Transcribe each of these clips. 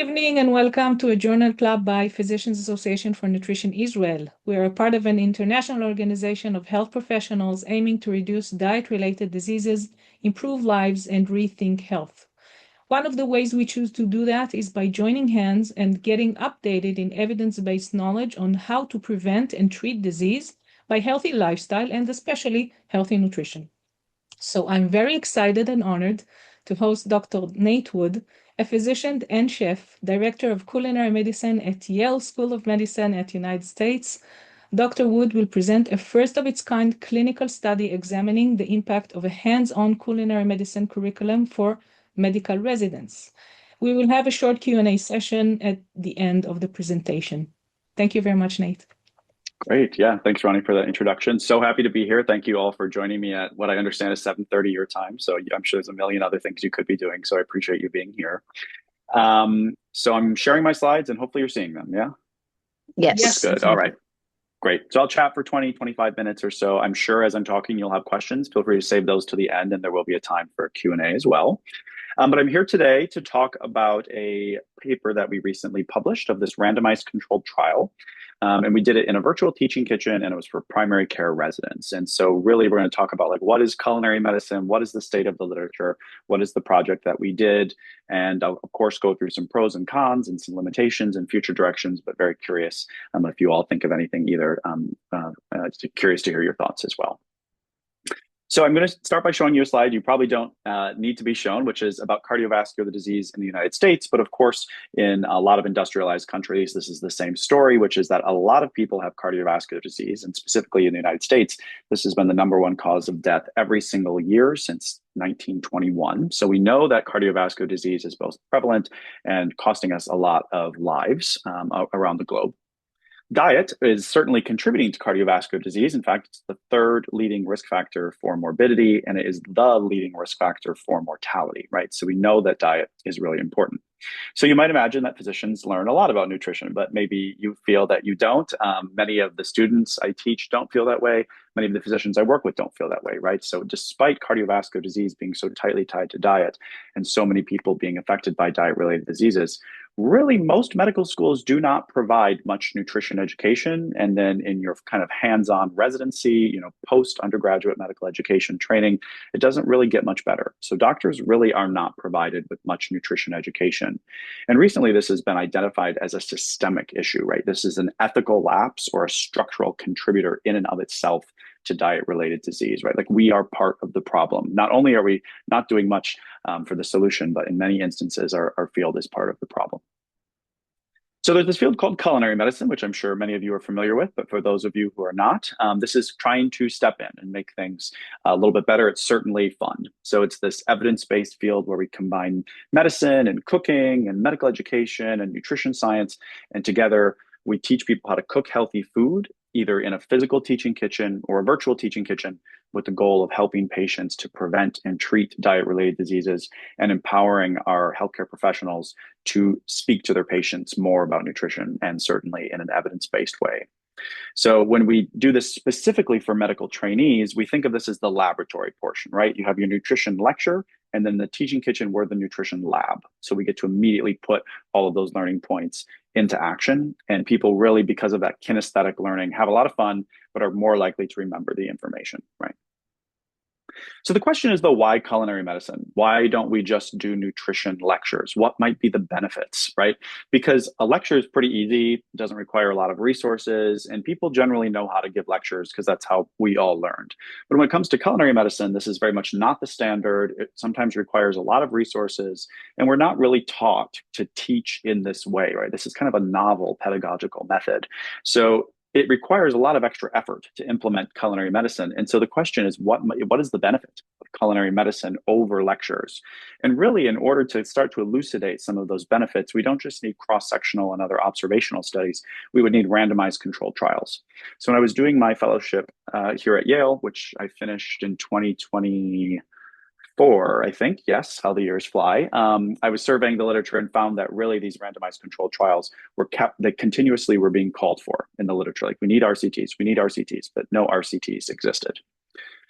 evening and welcome to a Journal Club by Physicians Association for Nutrition Israel. We are a part of an international organization of health professionals aiming to reduce diet-related diseases, improve lives, and rethink health. One of the ways we choose to do that is by joining hands and getting updated in evidence-based knowledge on how to prevent and treat disease by healthy lifestyle and especially healthy nutrition. So I'm very excited and honored to host Dr. Nate Wood, a physician and chef, director of Culinary Medicine at Yale School of Medicine at the United States. Dr. Wood will present a first-of-its-kind clinical study examining the impact of a hands-on culinary medicine curriculum for medical residents. We will have a short Q&A session at the end of the presentation. Thank you very much, Nate. Great. Yeah. Thanks, Ronnie, for that introduction. So happy to be here. Thank you all for joining me at what I understand is 7:30 your time. So I'm sure there's a million other things you could be doing. So I appreciate you being here. So I'm sharing my slides and hopefully you're seeing them. Yeah? Yes. That's good. All right. Great. So I'll chat for 20, 25 minutes or so. I'm sure as I'm talking, you'll have questions. Feel free to save those to the end and there will be a time for Q&A as well. But I'm here today to talk about a paper that we recently published of this randomized controlled trial. And we did it in a virtual teaching kitchen and it was for primary care residents. And so really we're going to talk about like, what is culinary medicine? What is the state of the literature? What is the project that we did? And I'll of course go through some pros and cons and some limitations and future directions, but very curious if you all think of anything either. Curious to hear your thoughts as well. So I'm going to start by showing you a slide you probably don't need to be shown, which is about cardiovascular disease in the United States. But of course, in a lot of industrialized countries, this is the same story, which is that a lot of people have cardiovascular disease. And specifically in the United States, this has been the #1 cause of death every single year since 1921. So we know that cardiovascular disease is both prevalent and costing us a lot of lives around the globe. Diet is certainly contributing to cardiovascular disease. In fact, it's the third leading risk factor for morbidity, and it is the leading risk factor for mortality, right? So we know that diet is really important. So you might imagine that physicians learn a lot about nutrition, but maybe you feel that you don't. Many of the students I teach don't feel that way. Many of the physicians I work with don't feel that way, right? So despite cardiovascular disease being so tightly tied to diet and so many people being affected by diet-related diseases, really most medical schools do not provide much nutrition education. And then in your kind of hands-on residency, post-undergraduate medical education training, it doesn't really get much better. So doctors really are not provided with much nutrition education. And recently this has been identified as a systemic issue, right? This is an ethical lapse or a structural contributor in and of itself to diet-related disease, right? Like we are part of the problem. Not only are we not doing much for the solution, but in many instances, our field is part of the problem. So there's this field called culinary medicine, which I'm sure many of you are familiar with, but for those of you who are not, this is trying to step in and make things a little bit better. It's certainly fun. So it's this evidence-based field where we combine medicine and cooking and medical education and nutrition science, and together we teach people how to cook healthy food, either in a physical teaching kitchen or a virtual teaching kitchen, with the goal of helping patients to prevent and treat diet-related diseases and empowering our healthcare professionals to speak to their patients more about nutrition, and certainly in an evidence-based way. So when we do this specifically for medical trainees, we think of this as the laboratory portion, right? You have your nutrition lecture, and then the teaching kitchen, we're the nutrition lab. So we get to immediately put all of those learning points into action. And people really, because of that kinesthetic learning, have a lot of fun, but are more likely to remember the information, right? So the question is, though, why culinary medicine? Why don't we just do nutrition lectures? What might be the benefits, right? Because a lecture is pretty easy, doesn't require a lot of resources, and people generally know how to give lectures because that's how we all learned. But when it comes to culinary medicine, this is very much not the standard. It sometimes requires a lot of resources, and we're not really taught to teach in this way, right? This is kind of a novel pedagogical method. So it requires a lot of extra effort to implement culinary medicine. And so the question is, what is the benefit of culinary medicine over lectures? And really, in order to start to elucidate some of those benefits, we don't just need cross-sectional and other observational studies, we would need randomized controlled trials. So when I was doing my fellowship here at Yale, which I finished in 2024, I think, yes, how the years fly. I was surveying the literature and found that really these randomized controlled trials that continuously were being called for in the literature. Like we need RCTs, but no RCTs existed.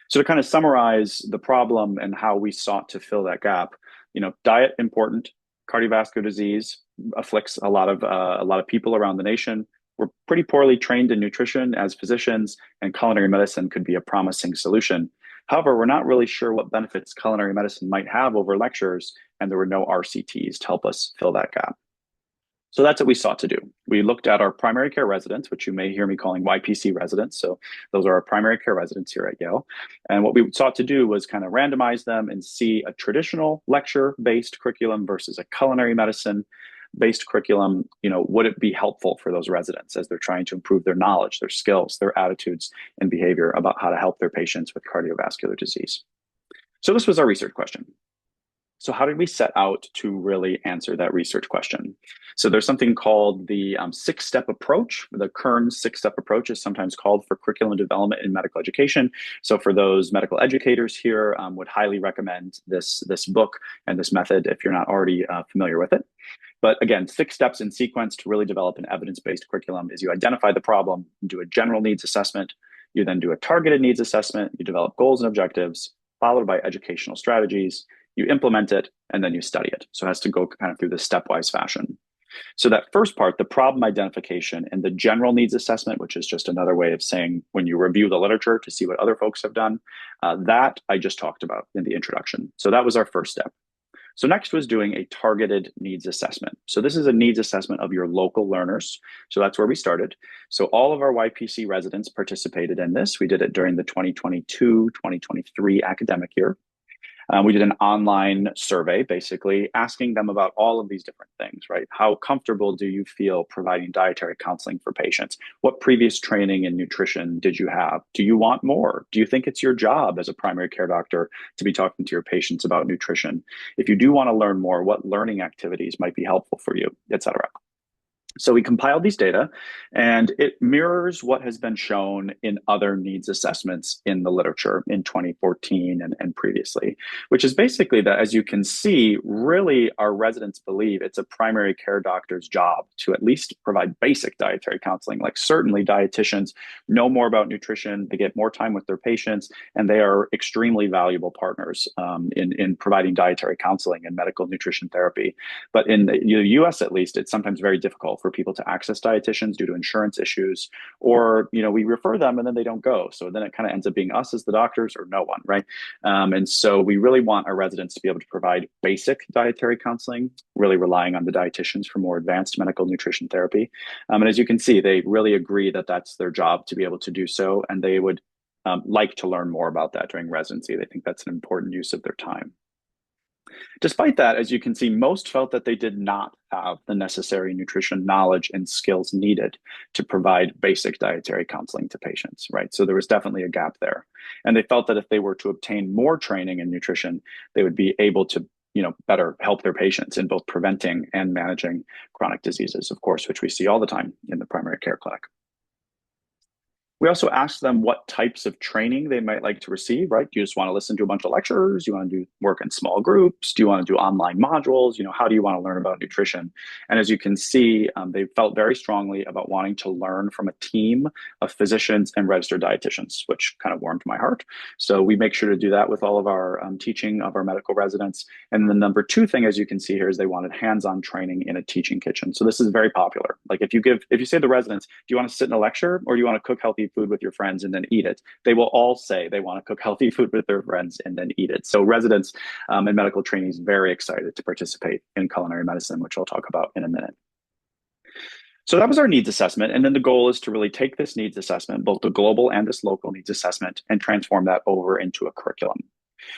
So to kind of summarize the problem and how we sought to fill that gap, diet important, cardiovascular disease afflicts a lot of people around the nation. We're pretty poorly trained in nutrition as physicians, and culinary medicine could be a promising solution. However, we're not really sure what benefits culinary medicine might have over lectures, and there were no RCTs to help us fill that gap. So that's what we sought to do. We looked at our primary care residents, which you may hear me calling YPC residents. So those are our primary care residents here at Yale. And what we sought to do was kind of randomize them and see a traditional lecture-based curriculum versus a culinary medicine-based curriculum. Would it be helpful for those residents as they're trying to improve their knowledge, their skills, their attitudes, and behavior about how to help their patients with cardiovascular disease? So this was our research question. So how did we set out to really answer that research question? So there's something called the six-step approach. The Kern six-step approach is sometimes called for curriculum development in medical education. So for those medical educators here, would highly recommend this book and this method if you're not already familiar with it. But again, 6 steps in sequence to really develop an evidence-based curriculum is you identify the problem, do a general needs assessment, you then do a targeted needs assessment, you develop goals and objectives, followed by educational strategies, you implement it, and then you study it. So it has to go kind of through this stepwise fashion. So that first part, the problem identification and the general needs assessment, which is just another way of saying when you review the literature to see what other folks have done, that I just talked about in the introduction. So that was our first step. So next was doing a targeted needs assessment. So this is a needs assessment of your local learners. So that's where we started. So all of our YPC residents participated in this. We did it during the 2022-2023 academic year. We did an online survey, basically asking them about all of these different things, right? How comfortable do you feel providing dietary counseling for patients? What previous training in nutrition did you have? Do you want more? Do you think it's your job as a primary care doctor to be talking to your patients about nutrition? If you do want to learn more, what learning activities might be helpful for you, et cetera? So we compiled these data, and it mirrors what has been shown in other needs assessments in the literature in 2014 and previously, which is basically that, as you can see, really our residents believe it's a primary care doctor's job to at least provide basic dietary counseling. Like certainly dietitians know more about nutrition, they get more time with their patients, and they are extremely valuable partners in providing dietary counseling and medical nutrition therapy. But in the US, at least, it's sometimes very difficult for people to access dietitians due to insurance issues, or we refer them and then they don't go. So then it kind of ends up being us as the doctors or no one, right? And so we really want our residents to be able to provide basic dietary counseling, really relying on the dietitians for more advanced medical nutrition therapy. And as you can see, they really agree that that's their job to be able to do so, and they would like to learn more about that during residency. They think that's an important use of their time. Despite that, as you can see, most felt that they did not have the necessary nutrition knowledge and skills needed to provide basic dietary counseling to patients, right? So there was definitely a gap there. And they felt that if they were to obtain more training in nutrition, they would be able to better help their patients in both preventing and managing chronic diseases, of course, which we see all the time in the primary care clinic. We also asked them what types of training they might like to receive, right? Do you just want to listen to a bunch of lectures? Do you want to do work in small groups? Do you want to do online modules? How do you want to learn about nutrition? And as you can see, they felt very strongly about wanting to learn from a team of physicians and registered dietitians, which kind of warmed my heart. So we make sure to do that with all of our teaching of our medical residents. And the number 2 thing, as you can see here, is they wanted hands-on training in a teaching kitchen. So this is very popular. Like if you say to the residents, do you want to sit in a lecture or do you want to cook healthy food with your friends and then eat it? They will all say they want to cook healthy food with their friends and then eat it. So residents and medical trainees very excited to participate in culinary medicine, which I'll talk about in a minute. So that was our needs assessment. And then the goal is to really take this needs assessment, both the global and this local needs assessment, and transform that over into a curriculum.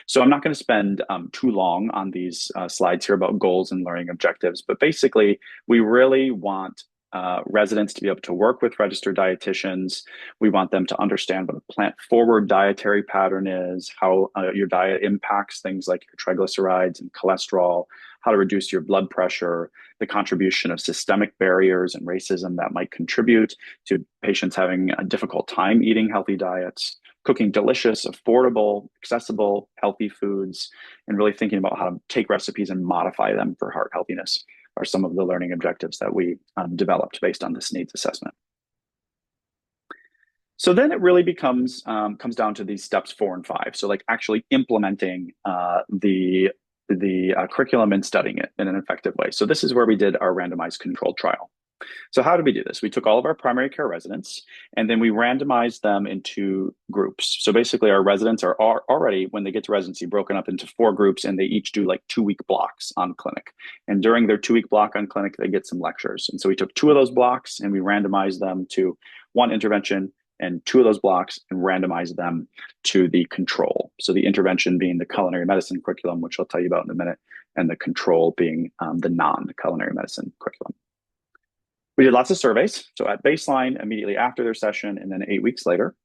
So I'm not going to spend too long on these slides here about goals and learning objectives, but basically we really want residents to be able to work with registered dietitians. We want them to understand what a plant-forward dietary pattern is, how your diet impacts things like your triglycerides and cholesterol, how to reduce your blood pressure, the contribution of systemic barriers and racism that might contribute to patients having a difficult time eating healthy diets, cooking delicious, affordable, accessible, healthy foods, and really thinking about how to take recipes and modify them for heart healthiness are some of the learning objectives that we developed based on this needs assessment. So then it really comes down to these steps 4 and 5. So like actually implementing the the curriculum and studying it in an effective way. So this is where we did our randomized controlled trial. So how did we do this? We took all of our primary care residents and then we randomized them into groups. So basically our residents are already, when they get to residency, broken up into 4 groups, and they each do like 2-week blocks on clinic. And during their 2-week block on clinic, they get some lectures. And so we took 2 of those blocks and we randomized them to 1 intervention, and 2 of those blocks and randomized them to the control. So the intervention being the culinary medicine curriculum, which I'll tell you about in a minute, and the control being the non-culinary medicine curriculum. We did lots of surveys. So at baseline, immediately after their session, and then 8 weeks later.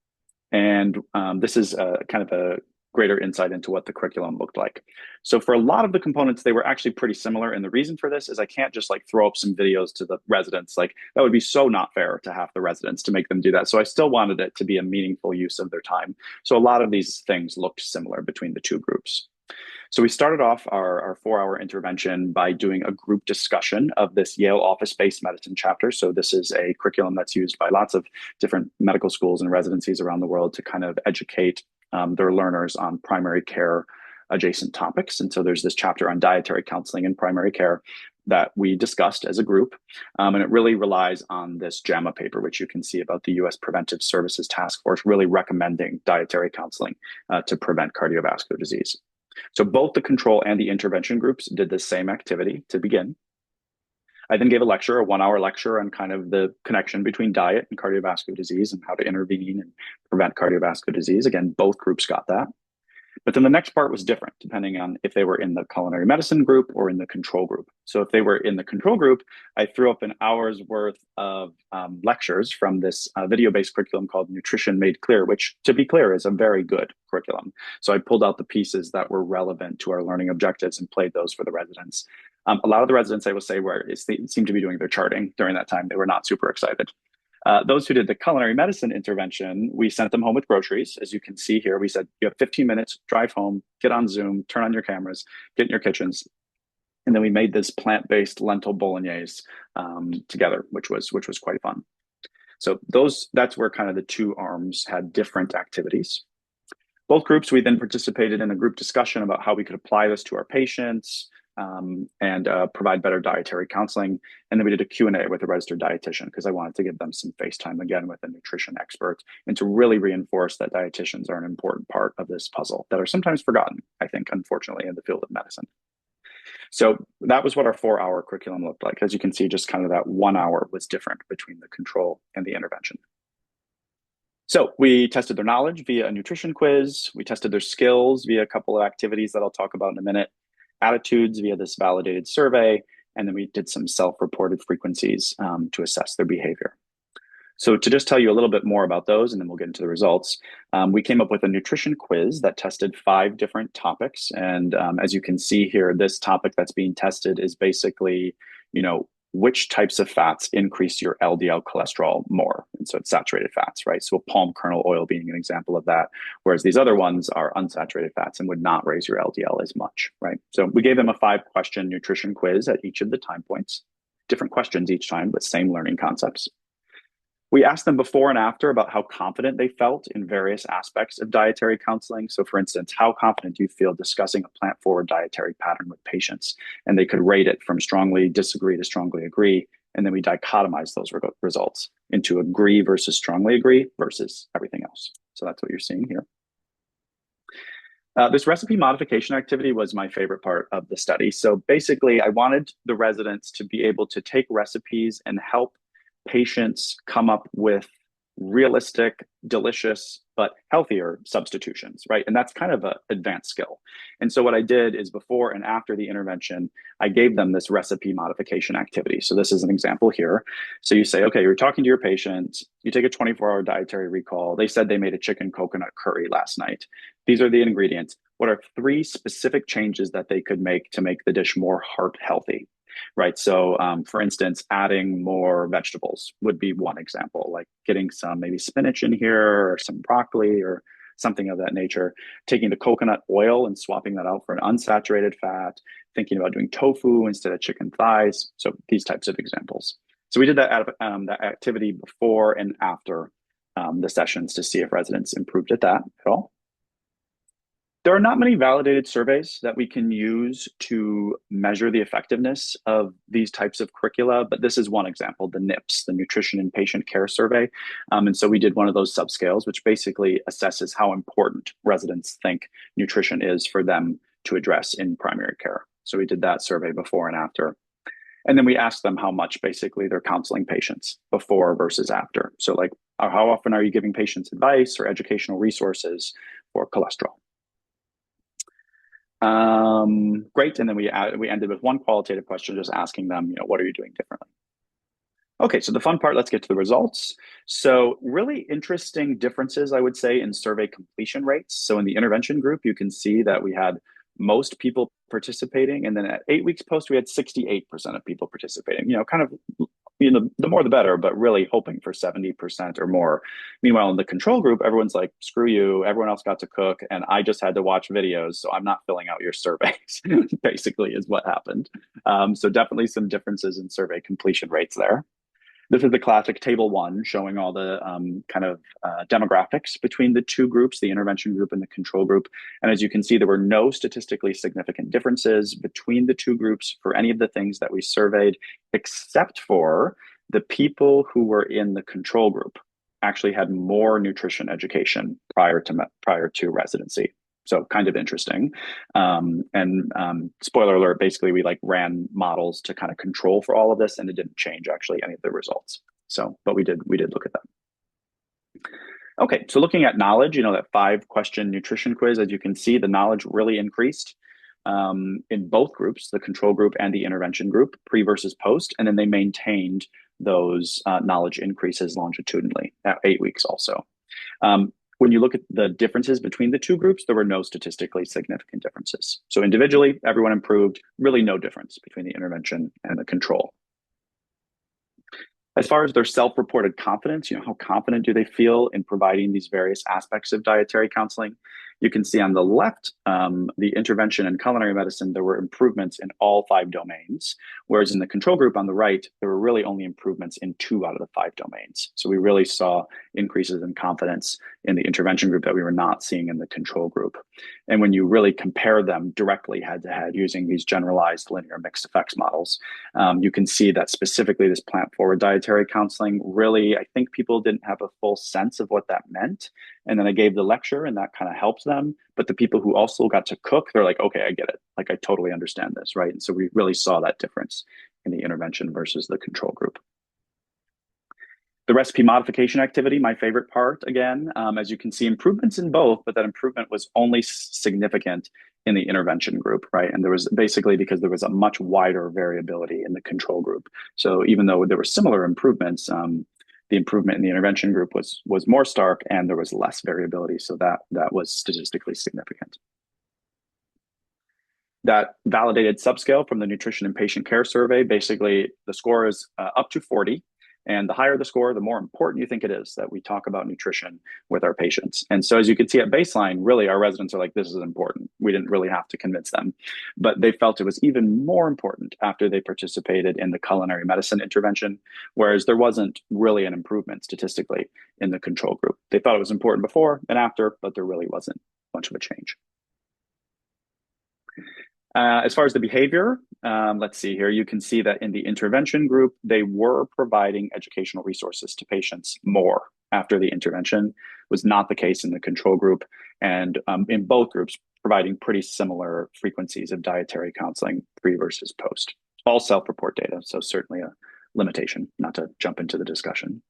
And this is kind of a greater insight into what the curriculum looked like. So for a lot of the components, they were actually pretty similar. And the reason for this is I can't just like throw up some videos to the residents. Like that would be so not fair to half the residents to make them do that. So I still wanted it to be a meaningful use of their time. So a lot of these things looked similar between the 2 groups. So we started off our 4-hour intervention by doing a group discussion of this Yale office-based medicine chapter. So this is a curriculum that's used by lots of different medical schools and residencies around the world to kind of educate their learners on primary care adjacent topics. And so there's this chapter on dietary counseling in primary care that we discussed as a group. And it really relies on this JAMA paper, which you can see about the U.S. Preventive Services Task Force, really recommending dietary counseling to prevent cardiovascular disease. So both the control and the intervention groups did the same activity to begin. I then gave a 1-hour lecture on kind of the connection between diet and cardiovascular disease and how to intervene and prevent cardiovascular disease. Again, both groups got that. But then the next part was different depending on if they were in the culinary medicine group or in the control group. So if they were in the control group, I threw up an hour's worth of lectures from this video-based curriculum called Nutrition Made Clear, which, to be clear, is a very good curriculum. So I pulled out the pieces that were relevant to our learning objectives and played those for the residents. A lot of the residents, I will say, seemed to be doing their charting during that time. They were not super excited. Those who did the culinary medicine intervention, we sent them home with groceries. As you can see here, we said, you have 15 minutes, drive home, get on Zoom, turn on your cameras, get in your kitchens. And then we made this plant-based lentil bolognese together, which was quite fun. So that's where kind of the 2 arms had different activities. Both groups, we then participated in a group discussion about how we could apply this to our patients, and provide better dietary counseling. And then we did a Q&A with a registered dietitian because I wanted to give them some face time again with a nutrition expert and to really reinforce that dietitians are an important part of this puzzle that are sometimes forgotten, I think, unfortunately, in the field of medicine. So that was what our 4-hour curriculum looked like. As you can see, just kind of that 1 hour was different between the control and the intervention. So we tested their knowledge via a nutrition quiz. We tested their skills via a couple of activities that I'll talk about in a minute. Attitudes via this validated survey, and then we did some self-reported frequencies to assess their behavior. So to just tell you a little bit more about those, and then we'll get into the results, we came up with a nutrition quiz that tested 5 different topics. And as you can see here, this topic that's being tested is basically, which types of fats increase your LDL cholesterol more. And so it's saturated fats, right? So palm kernel oil being an example of that, whereas these other ones are unsaturated fats and would not raise your LDL as much, right? So we gave them a 5-question nutrition quiz at each of the time points, different questions each time, but same learning concepts. We asked them before and after about how confident they felt in various aspects of dietary counseling. So for instance, how confident do you feel discussing a plant-forward dietary pattern with patients? And they could rate it from strongly disagree to strongly agree. And then we dichotomized those results into agree versus strongly agree versus everything else. So that's what you're seeing here. This recipe modification activity was my favorite part of the study. So basically, I wanted the residents to be able to take recipes and help patients come up with realistic, delicious, but healthier substitutions, right? And that's kind of an advanced skill. And so what I did is before and after the intervention, I gave them this recipe modification activity. So this is an example here. So you say, okay, you're talking to your patient, you take a 24-hour dietary recall. They said they made a chicken coconut curry last night. These are the ingredients. What are 3 specific changes that they could make to make the dish more heart healthy? Right. So, for instance, adding more vegetables would be one example, like getting some maybe spinach in here or some broccoli or something of that nature, taking the coconut oil and swapping that out for an unsaturated fat, thinking about doing tofu instead of chicken thighs. So these types of examples. So we did that activity before and after the sessions to see if residents improved at that at all. There are not many validated surveys that we can use to measure the effectiveness of these types of curricula, but this is one example, the NIPS, the Nutrition and Patient Care Survey. And so we did one of those subscales, which basically assesses how important residents think nutrition is for them to address in primary care. So we did that survey before and after. And then we asked them how much basically they're counseling patients before versus after. So like, how often are you giving patients advice or educational resources for cholesterol? Great. And then we ended with one qualitative question, just asking them, what are you doing differently? Okay, so the fun part, let's get to the results. So really interesting differences, I would say, in survey completion rates. So in the intervention group, you can see that we had most people participating. And then at 8 weeks post, we had 68% of people participating, kind of, the more the better, but really hoping for 70% or more. Meanwhile, in the control group, everyone's like, screw you, everyone else got to cook, and I just had to watch videos, so I'm not filling out your surveys, basically is what happened. So definitely some differences in survey completion rates there. This is the classic table 1 showing all the demographics between the two groups, the intervention group and the control group. And as you can see, there were no statistically significant differences between the two groups for any of the things that we surveyed, except for the people who were in the control group actually had more nutrition education prior to residency. So kind of interesting. Spoiler alert, basically we ran models to kind of control for all of this, and it didn't change actually any of the results. So, but we did look at that. Okay, so looking at knowledge, that 5-question nutrition quiz, as you can see, the knowledge really increased in both groups, the control group and the intervention group, pre versus post, and then they maintained those knowledge increases longitudinally at 8 weeks also. When you look at the differences between the two groups, there were no statistically significant differences. So individually, everyone improved, really no difference between the intervention and the control. As far as their self-reported confidence, how confident do they feel in providing these various aspects of dietary counseling? You can see on the left, the intervention in culinary medicine, there were improvements in all 5 domains, whereas in the control group on the right, there were really only improvements in 2 out of the 5 domains. So we really saw increases in confidence in the intervention group that we were not seeing in the control group. And when you really compare them directly head-to-head using these generalized linear mixed effects models, you can see that specifically this plant-forward dietary counseling, really, I think people didn't have a full sense of what that meant. And then I gave the lecture and that kind of helped them. But the people who also got to cook, they're like, okay, I get it. I totally understand this, right? And so we really saw that difference in the intervention versus the control group. The recipe modification activity, my favorite part, again, as you can see, improvements in both, but that improvement was only significant in the intervention group, right? And there was basically because there was a much wider variability in the control group. So even though there were similar improvements, the improvement in the intervention group was more stark and there was less variability. So that was statistically significant. That validated subscale from the Nutrition and Patient Care Survey, basically the score is up to 40. And the higher the score, the more important you think it is that we talk about nutrition with our patients. And so as you can see at baseline, really our residents are like, this is important. We didn't really have to convince them, but they felt it was even more important after they participated in the culinary medicine intervention, whereas there wasn't really an improvement statistically in the control group. They thought it was important before and after, but there really wasn't much of a change. As far as the behavior, let's see here, you can see that in the intervention group, they were providing educational resources to patients more after the intervention. Was not the case in the control group. And in both groups, providing pretty similar frequencies of dietary counseling pre versus post. All self-report data, so certainly a limitation, not to jump into the discussion.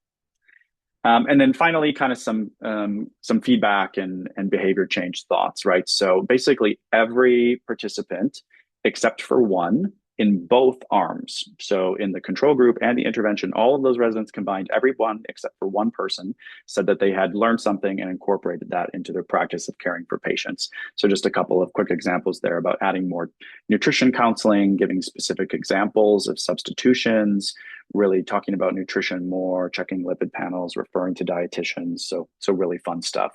And then finally, kind of some feedback and behavior change thoughts, right? So basically every participant, except for one, in both arms. So in the control group and the intervention, all of those residents combined, everyone except for one person said that they had learned something and incorporated that into their practice of caring for patients. So just a couple of quick examples there about adding more nutrition counseling, giving specific examples of substitutions, really talking about nutrition more, checking lipid panels, referring to dietitians. So really fun stuff.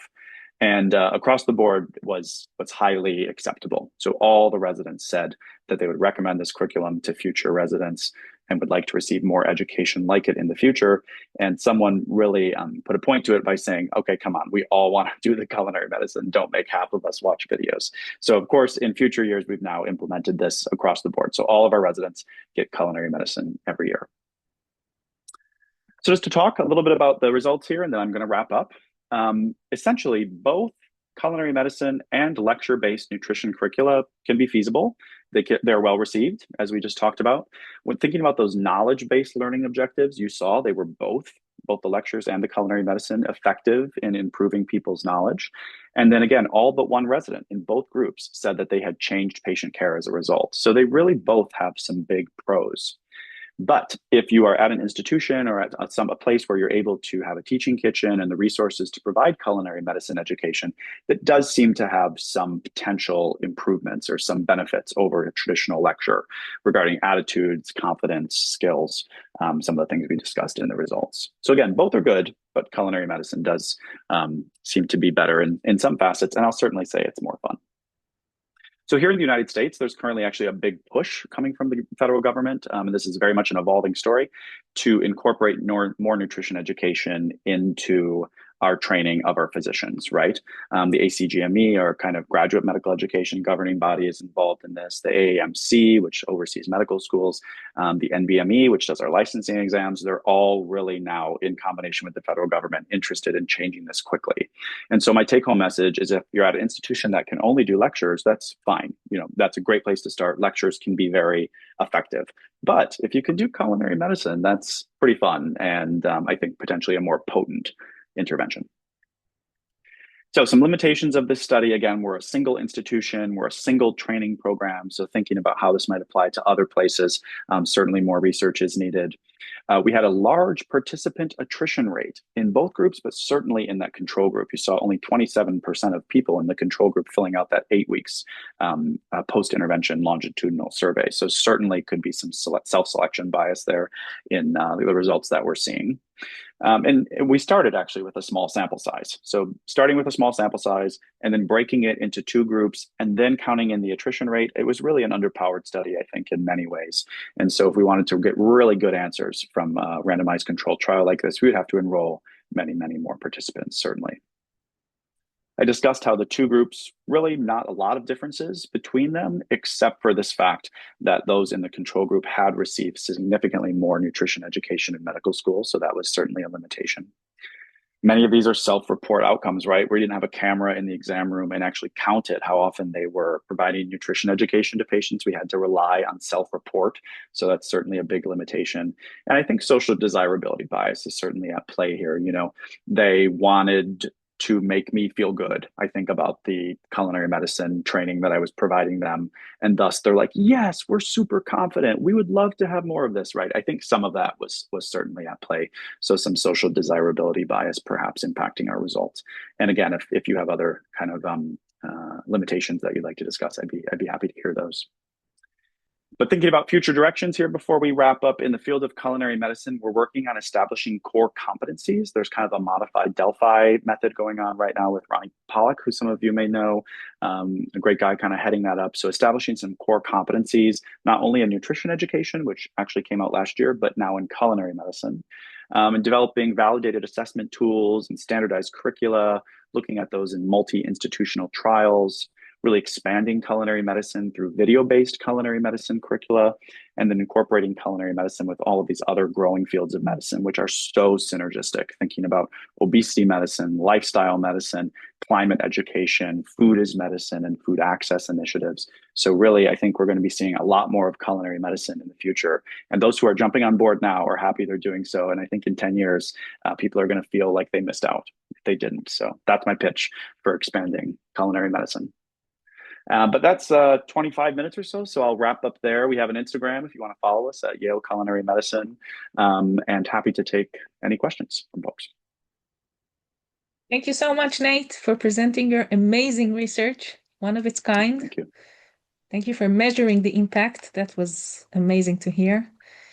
And across the board was highly acceptable. So all the residents said that they would recommend this curriculum to future residents. and would like to receive more education like it in the future. And someone really put a point to it by saying, okay, come on, we all want to do the culinary medicine. Don't make half of us watch videos. So of course, in future years, we've now implemented this across the board. So all of our residents get culinary medicine every year. So just to talk a little bit about the results here, and then I'm going to wrap up. Essentially, both culinary medicine and lecture-based nutrition curricula can be feasible. They're well received, as we just talked about. When thinking about those knowledge-based learning objectives, you saw they were both the lectures and the culinary medicine effective in improving people's knowledge. And then again, all but one resident in both groups said that they had changed patient care as a result. So they really both have some big pros. But if you are at an institution or at a place where you're able to have a teaching kitchen and the resources to provide culinary medicine education, that does seem to have some potential improvements or some benefits over a traditional lecture regarding attitudes, confidence, skills, some of the things we discussed in the results. So again, both are good, but culinary medicine does seem to be better in some facets, and I'll certainly say it's more fun. So here in the United States, there's currently actually a big push coming from the federal government, and this is very much an evolving story, to incorporate more nutrition education into our training of our physicians, right? The ACGME, our kind of graduate medical education governing body, is involved in this. The AAMC, which oversees medical schools, the NBME, which does our licensing exams, they're all really now, in combination with the federal government, interested in changing this quickly. And so my take-home message is, if you're at an institution that can only do lectures, that's fine. You know, that's a great place to start. Lectures can be very effective. But if you can do culinary medicine, that's pretty fun, and I think potentially a more potent intervention. So some limitations of this study, again, we're a single institution, we're a single training program. So thinking about how this might apply to other places, certainly more research is needed. We had a large participant attrition rate in both groups, but certainly in that control group. You saw only 27% of people in the control group filling out that 8 weeks post-intervention longitudinal survey. So certainly could be some self-selection bias there in the results that we're seeing. And we started actually with a small sample size. So starting with a small sample size and then breaking it into 2 groups and then counting in the attrition rate, it was really an underpowered study, I think, in many ways. And so if we wanted to get really good answers from a randomized controlled trial like this, we would have to enroll many, many more participants, certainly. I discussed how the 2 groups, really not a lot of differences between them, except for this fact that those in the control group had received significantly more nutrition education in medical school. So that was certainly a limitation. Many of these are self-report outcomes, right? We didn't have a camera in the exam room and actually counted how often they were providing nutrition education to patients. We had to rely on self-report. So that's certainly a big limitation. And I think social desirability bias is certainly at play here. You know, they wanted to make me feel good, I think, about the culinary medicine training that I was providing them. And thus they're like, yes, we're super confident. We would love to have more of this, right? I think some of that was certainly at play. So some social desirability bias perhaps impacting our results. And again, if you have other kind of limitations that you'd like to discuss, I'd be happy to hear those. But thinking about future directions here before we wrap up, in the field of culinary medicine, we're working on establishing core competencies. There's kind of a modified Delphi method going on right now with Ronnie Pollack, who some of you may know, a great guy kind of heading that up. So establishing some core competencies, not only in nutrition education, which actually came out last year, but now in culinary medicine. And developing validated assessment tools and standardized curricula, looking at those in multi-institutional trials, really expanding culinary medicine through video-based culinary medicine curricula, and then incorporating culinary medicine with all of these other growing fields of medicine, which are so synergistic, thinking about obesity medicine, lifestyle medicine, climate education, food as medicine, and food access initiatives. So really, I think we're going to be seeing a lot more of culinary medicine in the future. And those who are jumping on board now are happy they're doing so. And I think in 10 years, people are going to feel like they missed out if they didn't. So that's my pitch for expanding culinary medicine. But that's 25 minutes or so. So I'll wrap up there. We have an Instagram if you want to follow us at Yale Culinary Medicine, and happy to take any questions from folks. Thank you so much, Nate, for presenting your amazing research, one of its kind. Thank you. Thank you for measuring the impact. That was amazing to hear.